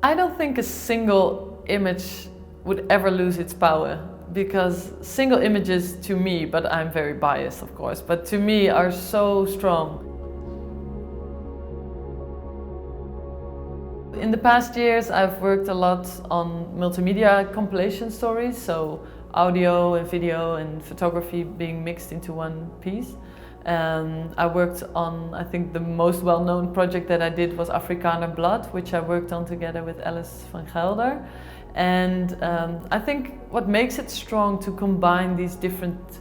I don't think a single image would ever lose its power, because single images to me, but I'm very biased of course, but to me are so strong. In the past years I've worked a lot on multimedia compilation stories, so audio and video and photography being mixed into one piece. I worked on, I think the most well-known project that I did was Afrikaner Blood, which I worked on together with Alice van Gelder. And I think what makes it strong to combine these different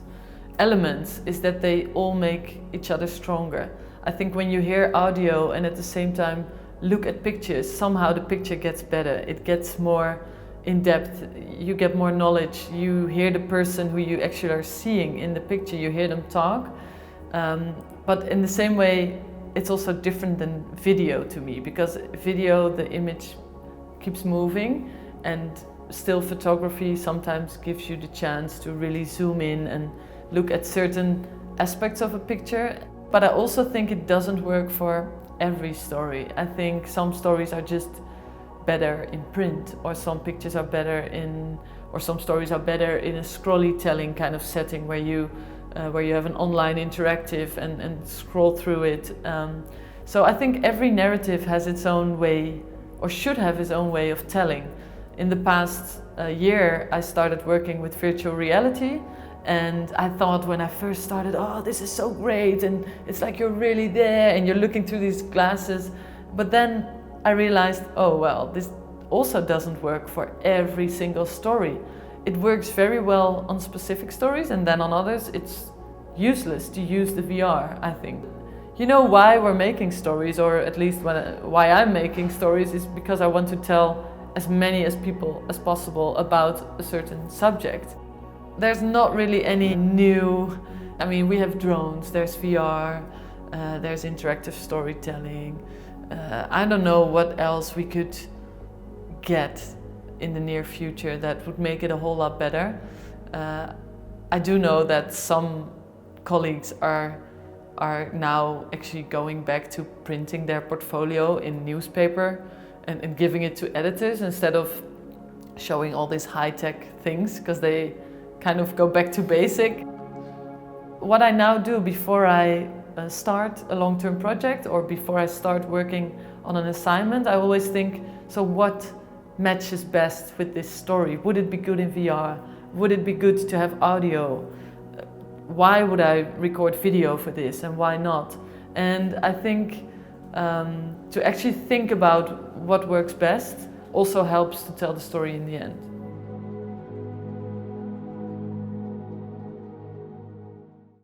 elements is that they all make each other stronger. I think when you hear audio and at the same time look at pictures, somehow the picture gets better. It gets more in depth, you get more knowledge, you hear the person who you actually are seeing in the picture, you hear them talk. But in the same way, it's also different than video to me, because video, the image keeps moving, and still photography sometimes gives you the chance to really zoom in and look at certain aspects of a picture. But I also think it doesn't work for every story. I think some stories are just better in print, or some pictures are better in, or some stories are better in a scrolly telling kind of setting where you have an online interactive and scroll through it. So I think every narrative has its own way, or should have its own way of telling. In the past year I started working with virtual reality, and I thought when I first started, oh, this is so great, and it's like you're really there and you're looking through these glasses. But then I realized, oh well, this also doesn't work for every single story. It works very well on specific stories, and then on others it's useless to use the VR, I think. You know why we're making stories, or at least why I'm making stories, is because I want to tell as many as people as possible about a certain subject. There's not really any new, I mean, we have drones, there's VR, there's interactive storytelling. I don't know what else we could get in the near future that would make it a whole lot better. I do know that some colleagues are now actually going back to printing their portfolio in newspaper and giving it to editors instead of showing all these high-tech things, because they kind of go back to basic. What I now do before I start a long-term project, or before I start working on an assignment, I always think, so what matches best with this story? Would it be good in VR? Would it be good to have audio? Why would I record video for this, and why not? And I think to actually think about what works best also helps to tell the story in the end.